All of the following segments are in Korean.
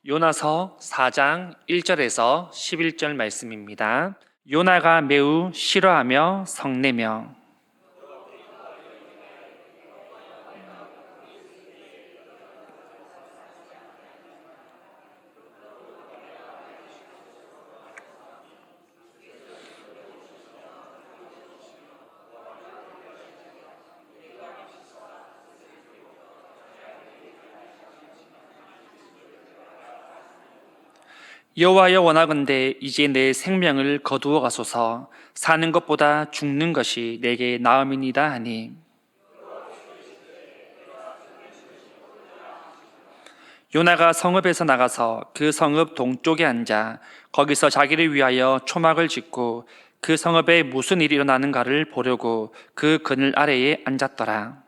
요나서 4장 1절에서 11절 말씀입니다. 요나가 매우 싫어하며 성내며. 여호와여, 원하건대 이제 내 생명을 거두어 가소서. 사는 것보다 죽는 것이 내게 나음이니이다 하니. 요나가 성읍에서 나가서 그 성읍 동쪽에 앉아 거기서 자기를 위하여 초막을 짓고 그 성읍에 무슨 일이 일어나는가를 보려고 그 그늘 아래에 앉았더라.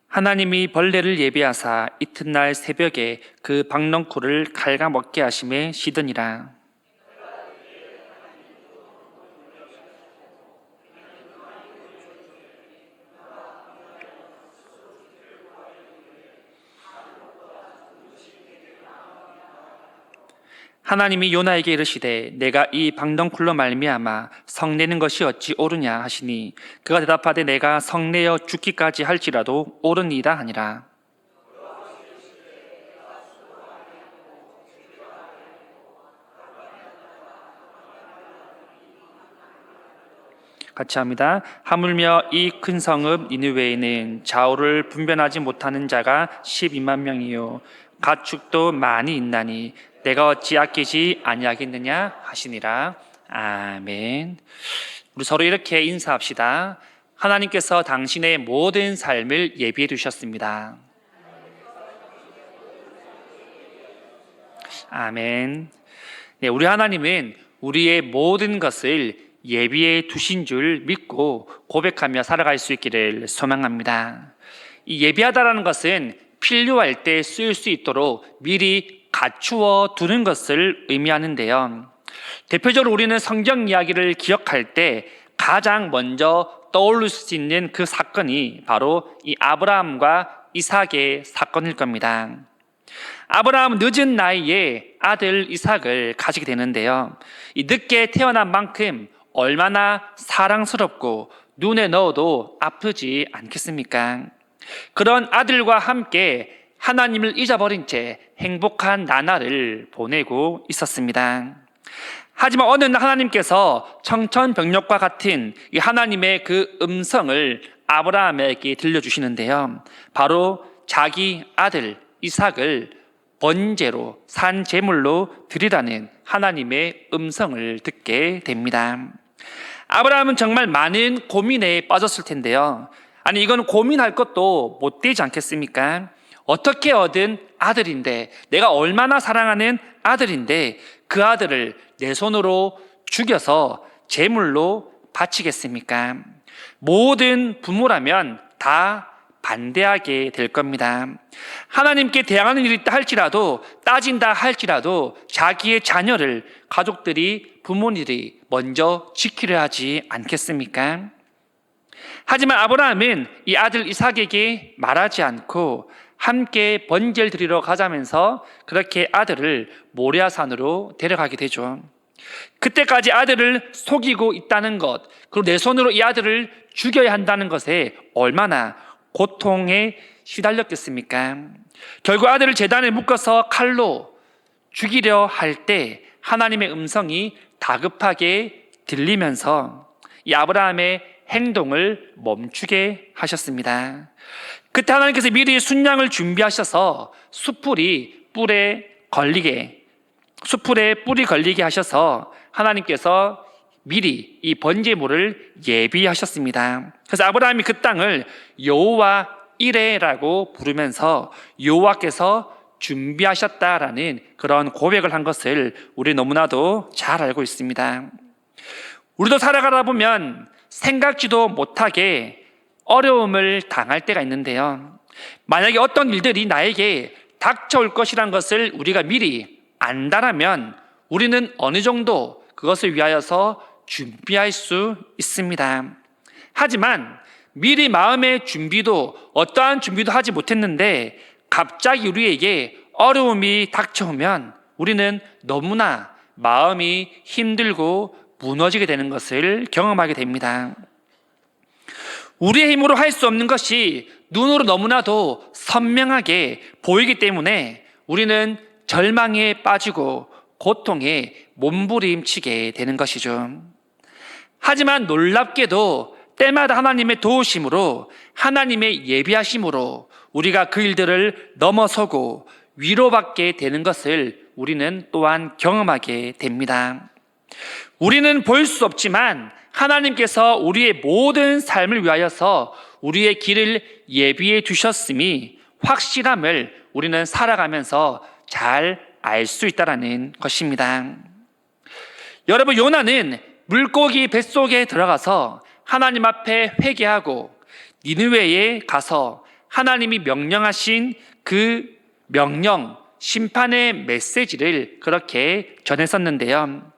하나님이 벌레를 예비하사 이튿날 새벽에 그 박넝쿨을 갉아 먹게 하심에 시드니라. 하나님이 요나에게 이르시되 내가 이 박넝쿨로 말미암아 성내는 것이 어찌 옳으냐 하시니 그가 대답하되 내가 성내어 죽기까지 할지라도 옳으니이다 하니라. 같이 합니다. 하물며 이 큰 성읍 니느웨에는 좌우를 분별하지 못하는 자가 12만 명이요 가축도 많이 있나니 내가 어찌 아끼지 아니하겠느냐 하시니라. 아멘. 우리 서로 이렇게 인사합시다. 하나님께서 당신의 모든 삶을 예비해 두셨습니다. 아멘. 네, 우리 하나님은 우리의 모든 것을 예비해 두신 줄 믿고 고백하며 살아갈 수 있기를 소망합니다. 이 예비하다라는 것은 필요할 때 쓰일 수 있도록 미리 갖추어 두는 것을 의미하는데요. 대표적으로 우리는 성경 이야기를 기억할 때 가장 먼저 떠올릴 수 있는 그 사건이 바로 이 아브라함과 이삭의 사건일 겁니다. 아브라함은 늦은 나이에 아들 이삭을 가지게 되는데요. 이 늦게 태어난 만큼 얼마나 사랑스럽고 눈에 넣어도 아프지 않겠습니까? 그런 아들과 함께 하나님을 잊어버린 채 행복한 나날을 보내고 있었습니다. 하지만 어느 날 하나님께서 청천벽력과 같은 이 하나님의 그 음성을 아브라함에게 들려주시는데요. 바로 자기 아들 이삭을 번제로 산 제물로 드리라는 하나님의 음성을 듣게 됩니다. 아브라함은 정말 많은 고민에 빠졌을 텐데요. 아니, 이건 고민할 것도 못 되지 않겠습니까? 어떻게 얻은 아들인데, 내가 얼마나 사랑하는 아들인데 그 아들을 내 손으로 죽여서 제물로 바치겠습니까? 모든 부모라면 다 반대하게 될 겁니다. 하나님께 대항하는 일이 있다 할지라도, 따진다 할지라도 자기의 자녀를 가족들이, 부모님들이 먼저 지키려 하지 않겠습니까? 하지만 아브라함은 이 아들 이삭에게 말하지 않고 함께 번제를 드리러 가자면서 그렇게 아들을 모리아산으로 데려가게 되죠. 그때까지 아들을 속이고 있다는 것, 그리고 내 손으로 이 아들을 죽여야 한다는 것에 얼마나 고통에 시달렸겠습니까? 결국 아들을 제단에 묶어서 칼로 죽이려 할 때 하나님의 음성이 다급하게 들리면서 이 아브라함의 행동을 멈추게 하셨습니다. 그때 하나님께서 미리 순양을 준비하셔서 숯불에 뿌리 걸리게 하셔서 하나님께서 미리 이 번제물을 예비하셨습니다. 그래서 아브라함이 그 땅을 여호와 이레라고 부르면서 여호와께서 준비하셨다라는 그런 고백을 한 것을 우리 너무나도 잘 알고 있습니다. 우리도 살아가다 보면 생각지도 못하게 어려움을 당할 때가 있는데요. 만약에 어떤 일들이 나에게 닥쳐올 것이라는 것을 우리가 미리 안다라면 우리는 어느 정도 그것을 위하여서 준비할 수 있습니다. 하지만 미리 마음의 준비도 어떠한 준비도 하지 못했는데 갑자기 우리에게 어려움이 닥쳐오면 우리는 너무나 마음이 힘들고 무너지게 되는 것을 경험하게 됩니다. 우리의 힘으로 할 수 없는 것이 눈으로 너무나도 선명하게 보이기 때문에 우리는 절망에 빠지고 고통에 몸부림치게 되는 것이죠. 하지만 놀랍게도 때마다 하나님의 도우심으로, 하나님의 예비하심으로 우리가 그 일들을 넘어서고 위로받게 되는 것을 우리는 또한 경험하게 됩니다. 우리는 볼 수 없지만 하나님께서 우리의 모든 삶을 위하여서 우리의 길을 예비해 두셨음이 확실함을 우리는 살아가면서 잘 알 수 있다는 것입니다. 여러분, 요나는 물고기 뱃속에 들어가서 하나님 앞에 회개하고 니느웨에 가서 하나님이 명령하신 그 명령, 심판의 메시지를 그렇게 전했었는데요.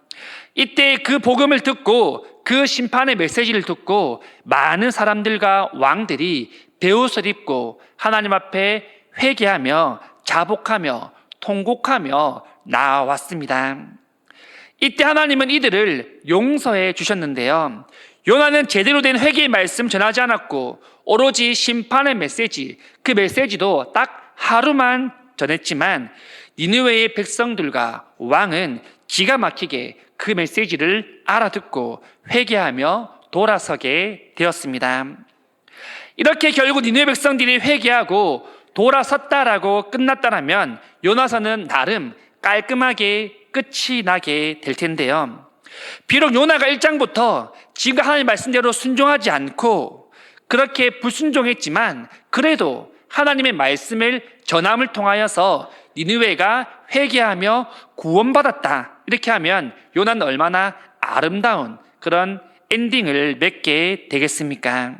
이때 그 복음을 듣고 그 심판의 메시지를 듣고 많은 사람들과 왕들이 베옷을 입고 하나님 앞에 회개하며 자복하며 통곡하며 나왔습니다. 이때 하나님은 이들을 용서해 주셨는데요. 요나는 제대로 된 회개의 말씀 전하지 않았고 오로지 심판의 메시지, 그 메시지도 딱 하루만 전했지만 니느웨의 백성들과 왕은 기가 막히게 그 메시지를 알아듣고 회개하며 돌아서게 되었습니다. 이렇게 결국 니느웨 백성들이 회개하고 돌아섰다라고 끝났다라면 요나서는 나름 깔끔하게 끝이 나게 될 텐데요. 비록 요나가 1장부터 지금 하나님 말씀대로 순종하지 않고 그렇게 불순종했지만 그래도 하나님의 말씀을 전함을 통하여서 니느웨가 회개하며 구원받았다, 이렇게 하면 요나는 얼마나 아름다운 그런 엔딩을 맺게 되겠습니까?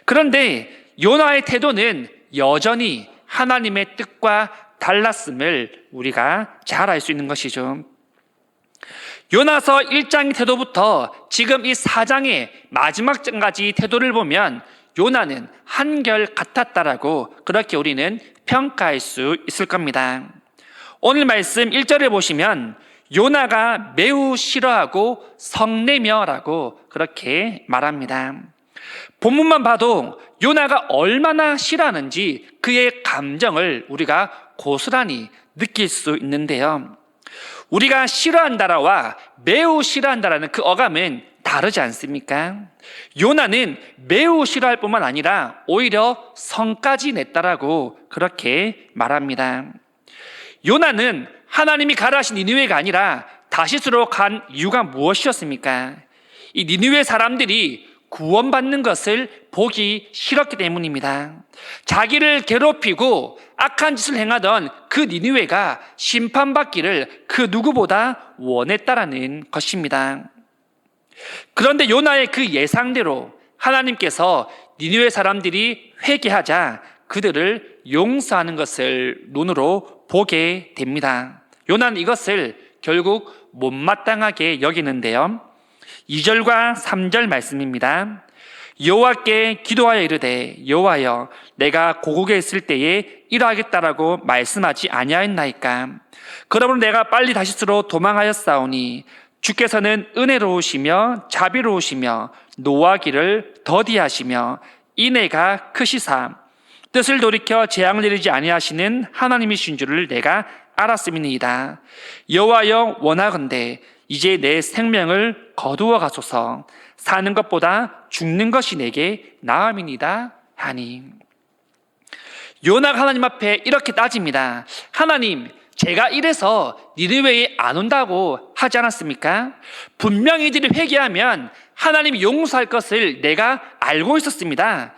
그런데 요나의 태도는 여전히 하나님의 뜻과 달랐음을 우리가 잘 알 수 있는 것이죠. 요나서 1장의 태도부터 지금 이 4장의 마지막 장까지 태도를 보면 요나는 한결 같았다라고 그렇게 우리는 평가할 수 있을 겁니다. 오늘 말씀 1절에 보시면 요나가 매우 싫어하고 성내며라고 그렇게 말합니다. 본문만 봐도 요나가 얼마나 싫어하는지 그의 감정을 우리가 고스란히 느낄 수 있는데요. 우리가 싫어한다라와 매우 싫어한다라는 그 어감은 다르지 않습니까? 요나는 매우 싫어할 뿐만 아니라 오히려 성까지 냈다라고 그렇게 말합니다. 요나는 하나님이 가라 하신 니느웨가 아니라 다시스로 간 이유가 무엇이었습니까? 이 니느웨 사람들이 구원받는 것을 보기 싫었기 때문입니다. 자기를 괴롭히고 악한 짓을 행하던 그 니느웨가 심판받기를 그 누구보다 원했다라는 것입니다. 그런데 요나의 그 예상대로 하나님께서 니느웨 사람들이 회개하자 그들을 용서하는 것을 눈으로 보게 됩니다. 요나는 이것을 결국 못마땅하게 여기는데요. 2절과 3절 말씀입니다. 여호와께 기도하여 이르되 여호와여 내가 고국에 있을 때에 이러하겠다라고 말씀하지 아니하였나이까. 그러므로 내가 빨리 다시스로 도망하였사오니 주께서는 은혜로우시며 자비로우시며 노하기를 더디하시며 인애가 크시사 뜻을 돌이켜 재앙을 내리지 아니하시는 하나님이신 줄을 내가 알았음이니이다. 여호와여 원하건대 이제 내 생명을 거두어 가소서. 사는 것보다 죽는 것이 내게 나음이니이다 하니. 요나가 하나님 앞에 이렇게 따집니다. 하나님, 제가 이래서 니느웨에 안 온다고 하지 않았습니까? 분명히 이들이 회개하면 하나님이 용서할 것을 내가 알고 있었습니다.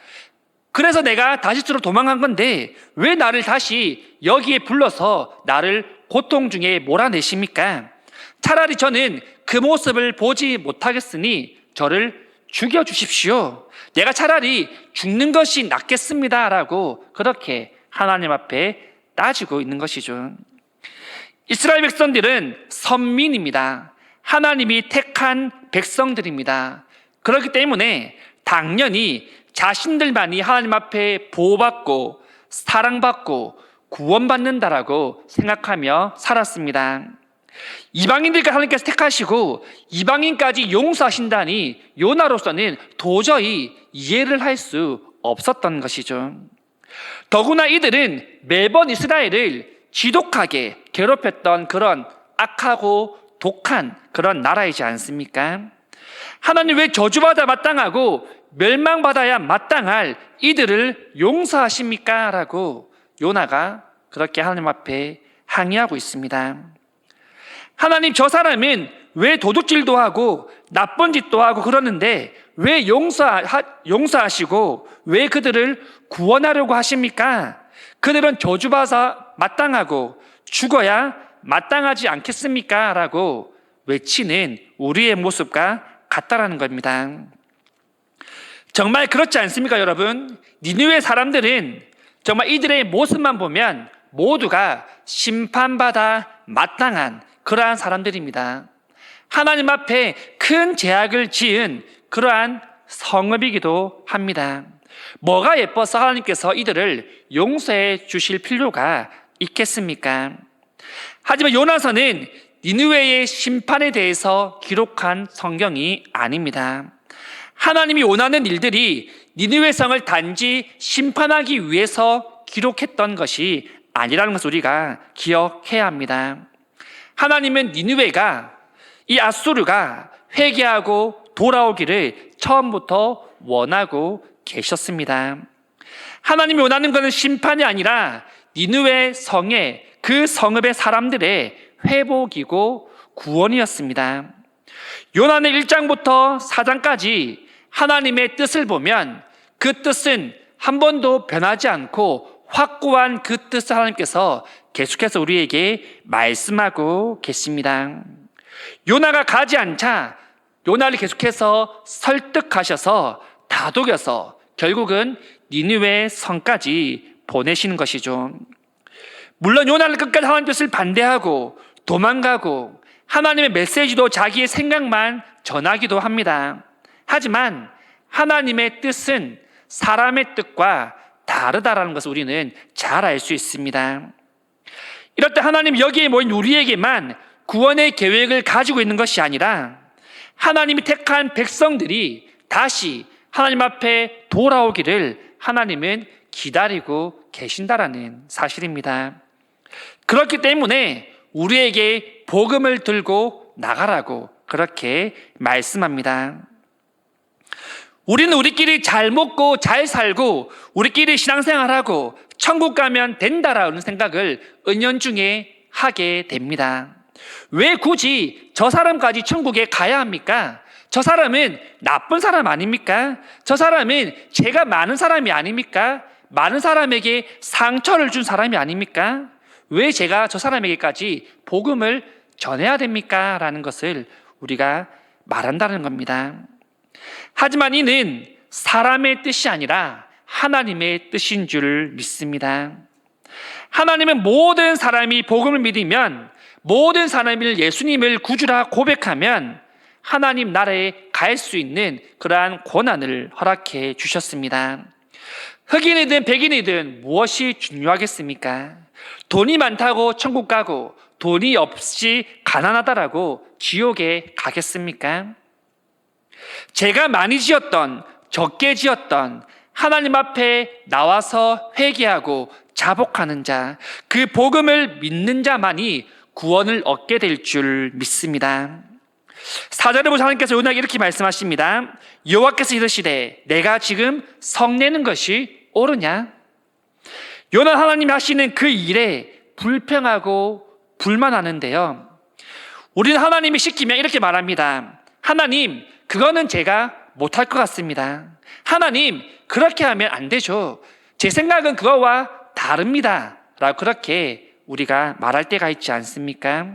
그래서 내가 다시스로 도망간 건데 왜 나를 다시 여기에 불러서 나를 고통 중에 몰아내십니까? 차라리 저는 그 모습을 보지 못하겠으니 저를 죽여주십시오. 내가 차라리 죽는 것이 낫겠습니다라고 그렇게 하나님 앞에 따지고 있는 것이죠. 이스라엘 백성들은 선민입니다. 하나님이 택한 백성들입니다. 그렇기 때문에 당연히 자신들만이 하나님 앞에 보호받고 사랑받고 구원받는다라고 생각하며 살았습니다. 이방인들까지 하나님께서 택하시고 이방인까지 용서하신다니 요나로서는 도저히 이해를 할 수 없었던 것이죠. 더구나 이들은 매번 이스라엘을 지독하게 괴롭혔던 그런 악하고 독한 그런 나라이지 않습니까? 하나님 왜 저주받아 마땅하고 멸망받아야 마땅할 이들을 용서하십니까? 라고 요나가 그렇게 하나님 앞에 항의하고 있습니다. 하나님, 저 사람은 왜 도둑질도 하고 나쁜 짓도 하고 그러는데 왜 용서하시고 왜 그들을 구원하려고 하십니까? 그들은 저주받아 마땅하고 죽어야 마땅하지 않겠습니까? 라고 외치는 우리의 모습과 같다라는 겁니다. 정말 그렇지 않습니까, 여러분? 니느웨 사람들은 정말 이들의 모습만 보면 모두가 심판받아 마땅한 그러한 사람들입니다. 하나님 앞에 큰 죄악을 지은 그러한 성읍이기도 합니다. 뭐가 예뻐서 하나님께서 이들을 용서해 주실 필요가 있겠습니까? 하지만 요나서는 니느웨의 심판에 대해서 기록한 성경이 아닙니다. 하나님이 원하는 일들이 니느웨 성을 단지 심판하기 위해서 기록했던 것이 아니라는 것을 우리가 기억해야 합니다. 하나님은 니느웨가, 이 아수르가 회개하고 돌아오기를 처음부터 원하고 계셨습니다. 하나님이 원하는 것은 심판이 아니라 니느웨 성의 그 성읍의 사람들의 회복이고 구원이었습니다. 요나는 1장부터 4장까지 하나님의 뜻을 보면 그 뜻은 한 번도 변하지 않고 확고한 그 뜻을 하나님께서 계속해서 우리에게 말씀하고 계십니다. 요나가 가지 않자 요나를 계속해서 설득하셔서 다독여서 결국은 니느웨 성까지 보내시는 것이죠. 물론 요나는 끝까지 하나님 뜻을 반대하고 도망가고 하나님의 메시지도 자기의 생각만 전하기도 합니다. 하지만 하나님의 뜻은 사람의 뜻과 다르다라는 것을 우리는 잘 알 수 있습니다. 이럴 때 하나님 여기에 모인 우리에게만 구원의 계획을 가지고 있는 것이 아니라 하나님이 택한 백성들이 다시 하나님 앞에 돌아오기를 하나님은 기다리고 계신다라는 사실입니다. 그렇기 때문에 우리에게 복음을 들고 나가라고 그렇게 말씀합니다. 우리는 우리끼리 잘 먹고 잘 살고 우리끼리 신앙생활하고 천국 가면 된다라는 생각을 은연중에 하게 됩니다. 왜 굳이 저 사람까지 천국에 가야 합니까? 저 사람은 나쁜 사람 아닙니까? 저 사람은 죄가 많은 사람이 아닙니까? 많은 사람에게 상처를 준 사람이 아닙니까? 왜 제가 저 사람에게까지 복음을 전해야 됩니까? 라는 것을 우리가 말한다는 겁니다. 하지만 이는 사람의 뜻이 아니라 하나님의 뜻인 줄 믿습니다. 하나님은 모든 사람이 복음을 믿으면, 모든 사람이 예수님을 구주라 고백하면 하나님 나라에 갈 수 있는 그러한 권한을 허락해 주셨습니다. 흑인이든 백인이든 무엇이 중요하겠습니까? 돈이 많다고 천국 가고 돈이 없이 가난하다라고 지옥에 가겠습니까? 죄가 많이 지었던 적게 지었던 하나님 앞에 나와서 회개하고 자복하는 자, 그 복음을 믿는 자만이 구원을 얻게 될 줄 믿습니다. 4절에 보시면 하나님께서 요나에게 이렇게 말씀하십니다. 여호와께서 이르시되 내가 지금 성내는 것이 옳으냐? 요나 하나님이 하시는 그 일에 불평하고 불만하는데요, 우리는 하나님이 시키면 이렇게 말합니다. 하나님, 그거는 제가 못할 것 같습니다. 하나님, 그렇게 하면 안 되죠. 제 생각은 그거와 다릅니다. 라고 그렇게 우리가 말할 때가 있지 않습니까?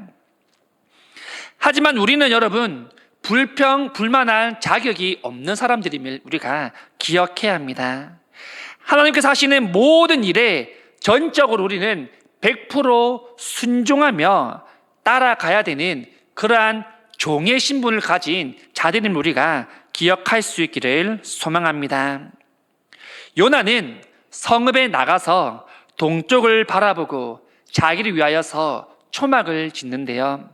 하지만 우리는 여러분, 불평, 불만할 자격이 없는 사람들임을 우리가 기억해야 합니다. 하나님께서 하시는 모든 일에 전적으로 우리는 100% 순종하며 따라가야 되는 그러한 종의 신분을 가진 자들인 우리가 기억할 수 있기를 소망합니다. 요나는 성읍에 나가서 동쪽을 바라보고 자기를 위하여서 초막을 짓는데요.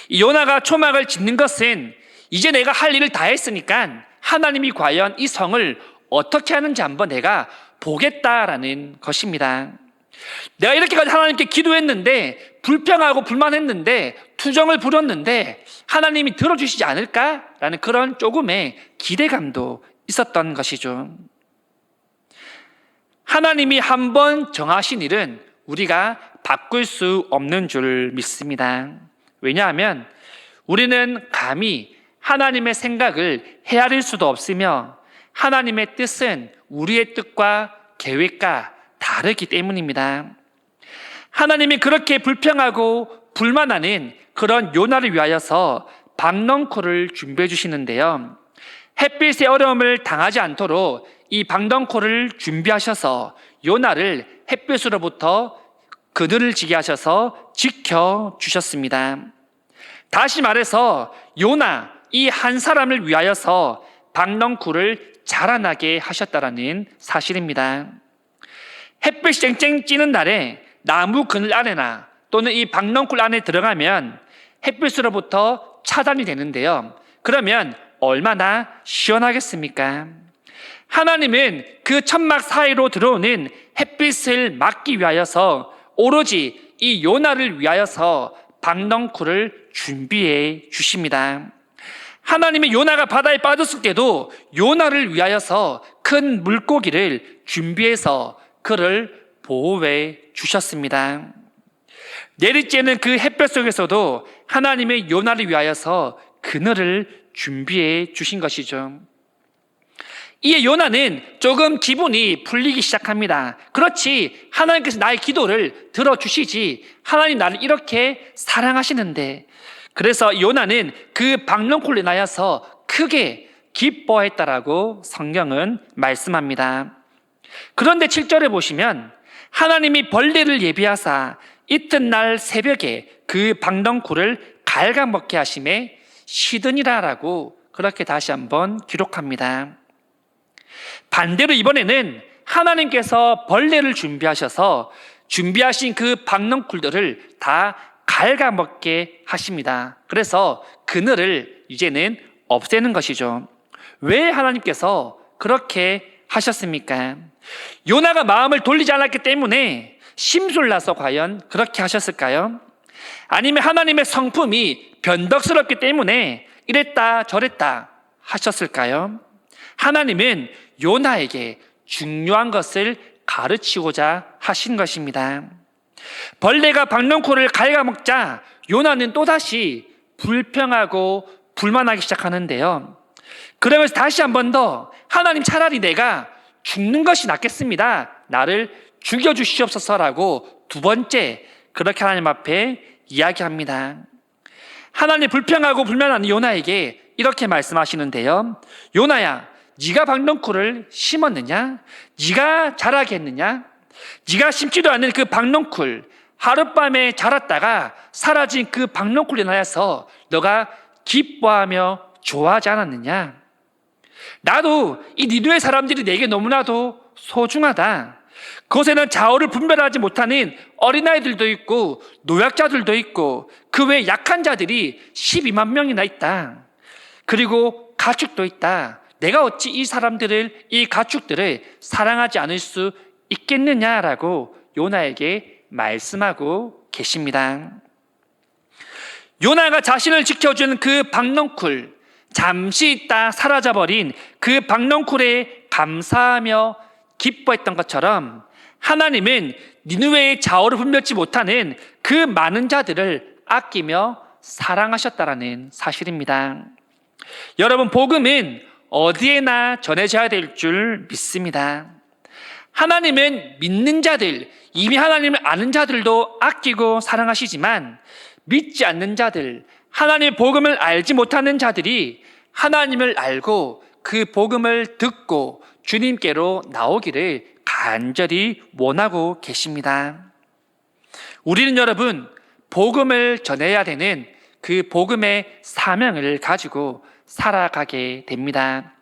이 요나가 초막을 짓는 것은 이제 내가 할 일을 다 했으니까 하나님이 과연 이 성을 어떻게 하는지 한번 내가 보겠다라는 것입니다. 내가 이렇게까지 하나님께 기도했는데, 불평하고 불만했는데, 투정을 부렸는데 하나님이 들어주시지 않을까라는 그런 조금의 기대감도 있었던 것이죠. 하나님이 한번 정하신 일은 우리가 바꿀 수 없는 줄 믿습니다. 왜냐하면 우리는 감히 하나님의 생각을 헤아릴 수도 없으며 하나님의 뜻은 우리의 뜻과 계획과 다르기 때문입니다. 하나님이 그렇게 불평하고 불만하는 그런 요나를 위하여서 박넝쿨을 준비해 주시는데요. 햇빛의 어려움을 당하지 않도록 이 박넝쿨을 준비하셔서 요나를 햇빛으로부터 그늘을 지게 하셔서 지켜주셨습니다. 다시 말해서 요나 이 한 사람을 위하여서 박넝쿨을 자라나게 하셨다라는 사실입니다. 햇빛이 쨍쨍 찌는 날에 나무 그늘 안에나 또는 이 박넝쿨 안에 들어가면 햇빛으로부터 차단이 되는데요. 그러면 얼마나 시원하겠습니까? 하나님은 그 천막 사이로 들어오는 햇빛을 막기 위하여서 오로지 이 요나를 위하여서 박넝쿨을 준비해 주십니다. 하나님의 요나가 바다에 빠졌을 때도 요나를 위하여서 큰 물고기를 준비해서 그를 보호해 주셨습니다. 내리쬐는 그 햇볕 속에서도 하나님의 요나를 위하여서 그늘을 준비해 주신 것이죠. 이에 요나는 조금 기분이 풀리기 시작합니다. 그렇지, 하나님께서 나의 기도를 들어주시지, 하나님 나를 이렇게 사랑하시는데. 그래서 요나는 그 박넝쿨로 인하여서 크게 기뻐했다라고 성경은 말씀합니다. 그런데 7절에 보시면 하나님이 벌레를 예비하사 이튿날 새벽에 그 박넝쿨을 갉아먹게 하심에 시드니라라고 그렇게 다시 한번 기록합니다. 반대로 이번에는 하나님께서 벌레를 준비하셔서 준비하신 그 박넝쿨들을 다 갉아먹게 하십니다. 그래서 그늘을 이제는 없애는 것이죠. 왜 하나님께서 그렇게 하셨습니까? 요나가 마음을 돌리지 않았기 때문에 심술나서 과연 그렇게 하셨을까요? 아니면 하나님의 성품이 변덕스럽기 때문에 이랬다 저랬다 하셨을까요? 하나님은 요나에게 중요한 것을 가르치고자 하신 것입니다. 벌레가 박넝쿨을 갉아먹자 요나는 또다시 불평하고 불만하기 시작하는데요. 그러면서 다시 한 번 더 하나님, 차라리 내가 죽는 것이 낫겠습니다. 나를 죽여주시옵소서라고 두 번째 그렇게 하나님 앞에 이야기합니다. 하나님 불평하고 불만하는 요나에게 이렇게 말씀하시는데요. 요나야, 네가 박넝쿨을 심었느냐? 네가 자라게 했느냐? 네가 심지도 않는 그 박넝쿨, 하룻밤에 자랐다가 사라진 그 박넝쿨에 인하여서 너가 기뻐하며 좋아하지 않았느냐? 나도 이 니느웨 사람들이 내게 너무나도 소중하다. 그곳에는 좌우를 분별하지 못하는 어린아이들도 있고 노약자들도 있고 그 외에 약한 자들이 12만 명이나 있다. 그리고 가축도 있다. 내가 어찌 이 사람들을, 이 가축들을 사랑하지 않을 수 있겠느냐라고 요나에게 말씀하고 계십니다. 요나가 자신을 지켜준 그 박넝쿨, 잠시 있다 사라져버린 그 박넝쿨에 감사하며 기뻐했던 것처럼 하나님은 니느웨의 좌우를 분별치 못하는 그 많은 자들을 아끼며 사랑하셨다라는 사실입니다. 여러분, 복음은 어디에나 전해져야 될 줄 믿습니다. 하나님은 믿는 자들, 이미 하나님을 아는 자들도 아끼고 사랑하시지만 믿지 않는 자들, 하나님의 복음을 알지 못하는 자들이 하나님을 알고 그 복음을 듣고 주님께로 나오기를 간절히 원하고 계십니다. 우리는 여러분 복음을 전해야 되는 그 복음의 사명을 가지고 살아가게 됩니다.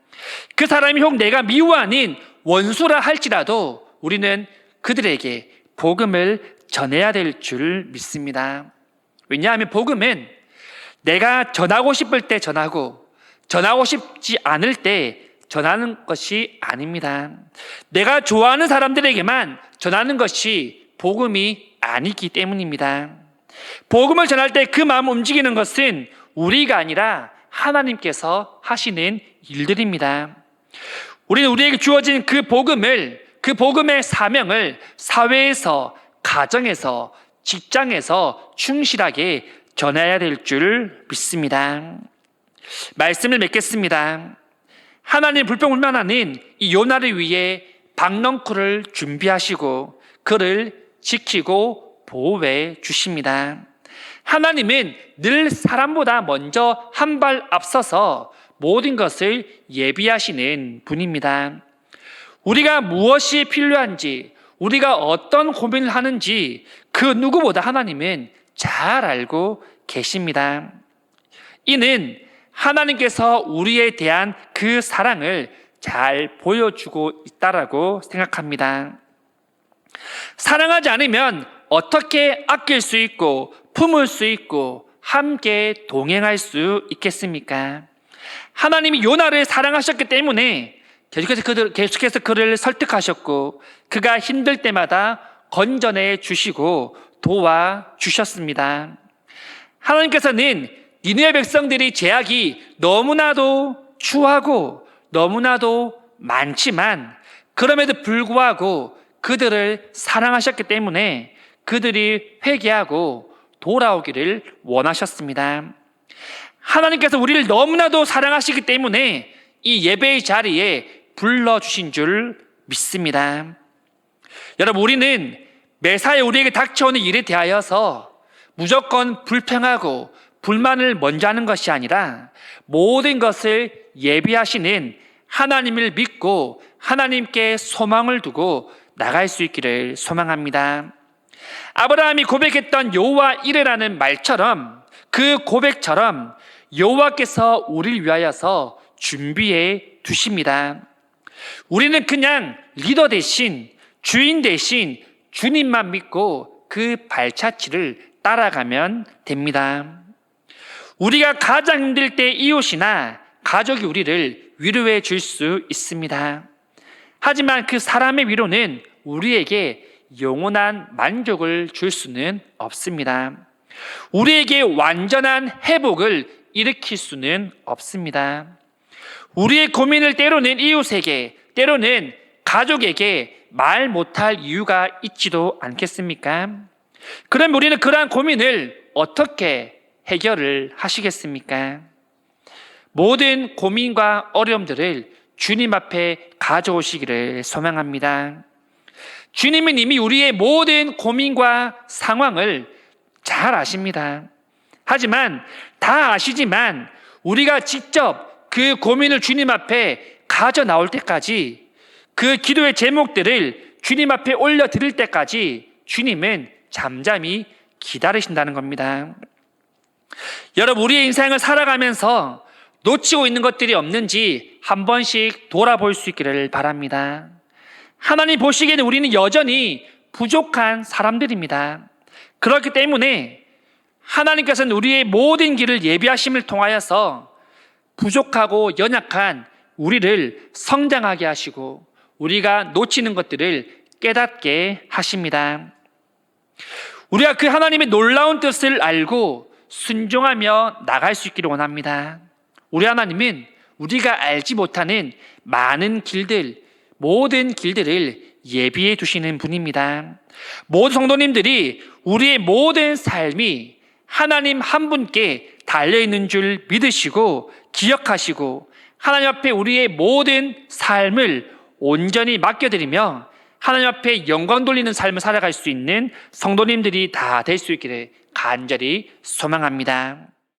그 사람이 혹 내가 미워하는 원수라 할지라도 우리는 그들에게 복음을 전해야 될 줄 믿습니다. 왜냐하면 복음은 내가 전하고 싶을 때 전하고 전하고 싶지 않을 때 전하는 것이 아닙니다. 내가 좋아하는 사람들에게만 전하는 것이 복음이 아니기 때문입니다. 복음을 전할 때 그 마음 움직이는 것은 우리가 아니라 하나님께서 하시는 일들입니다. 우리는 우리에게 주어진 그 복음의 사명을 사회에서, 가정에서, 직장에서 충실하게 전해야 될 줄 믿습니다. 말씀을 맺겠습니다. 하나님 불평불만하는 이 요나를 위해 박넝쿨을 준비하시고 그를 지키고 보호해 주십니다. 하나님은 늘 사람보다 먼저 한 발 앞서서 모든 것을 예비하시는 분입니다. 우리가 무엇이 필요한지, 우리가 어떤 고민을 하는지 그 누구보다 하나님은 잘 알고 계십니다. 이는 하나님께서 우리에 대한 그 사랑을 잘 보여주고 있다라고 생각합니다. 사랑하지 않으면 어떻게 아낄 수 있고 품을 수 있고 함께 동행할 수 있겠습니까? 하나님이 요나를 사랑하셨기 때문에 계속해서 그를 설득하셨고 그가 힘들 때마다 건전해 주시고 도와주셨습니다. 하나님께서는 니느웨 백성들이 죄악이 너무나도 추하고 너무나도 많지만 그럼에도 불구하고 그들을 사랑하셨기 때문에 그들이 회개하고 돌아오기를 원하셨습니다. 하나님께서 우리를 너무나도 사랑하시기 때문에 이 예배의 자리에 불러주신 줄 믿습니다. 여러분, 우리는 매사에 우리에게 닥쳐오는 일에 대하여서 무조건 불평하고 불만을 먼저 하는 것이 아니라 모든 것을 예비하시는 하나님을 믿고 하나님께 소망을 두고 나갈 수 있기를 소망합니다. 아브라함이 고백했던 여호와 이레라는 말처럼 그 고백처럼 여호와께서 우리를 위하여서 준비해 두십니다. 우리는 그냥 리더 대신 주인 대신 주님만 믿고 그 발자취를 따라가면 됩니다. 우리가 가장 힘들 때 이웃이나 가족이 우리를 위로해 줄 수 있습니다. 하지만 그 사람의 위로는 우리에게 영원한 만족을 줄 수는 없습니다. 우리에게 완전한 회복을 일으킬 수는 없습니다. 우리의 고민을 때로는 이웃에게, 때로는 가족에게 말 못할 이유가 있지도 않겠습니까? 그럼 우리는 그러한 고민을 어떻게 해결을 하시겠습니까? 모든 고민과 어려움들을 주님 앞에 가져오시기를 소망합니다. 주님은 이미 우리의 모든 고민과 상황을 잘 아십니다. 하지만 다 아시지만 우리가 직접 그 고민을 주님 앞에 가져 나올 때까지 그 기도의 제목들을 주님 앞에 올려드릴 때까지 주님은 잠잠히 기다리신다는 겁니다. 여러분, 우리의 인생을 살아가면서 놓치고 있는 것들이 없는지 한 번씩 돌아볼 수 있기를 바랍니다. 하나님 보시기에는 우리는 여전히 부족한 사람들입니다. 그렇기 때문에 하나님께서는 우리의 모든 길을 예비하심을 통하여서 부족하고 연약한 우리를 성장하게 하시고 우리가 놓치는 것들을 깨닫게 하십니다. 우리가 그 하나님의 놀라운 뜻을 알고 순종하며 나갈 수 있기를 원합니다. 우리 하나님은 우리가 알지 못하는 많은 길들, 모든 길들을 예비해 두시는 분입니다. 모든 성도님들이 우리의 모든 삶이 하나님 한 분께 달려있는 줄 믿으시고 기억하시고 하나님 앞에 우리의 모든 삶을 온전히 맡겨드리며 하나님 앞에 영광 돌리는 삶을 살아갈 수 있는 성도님들이 다 될 수 있기를 간절히 소망합니다.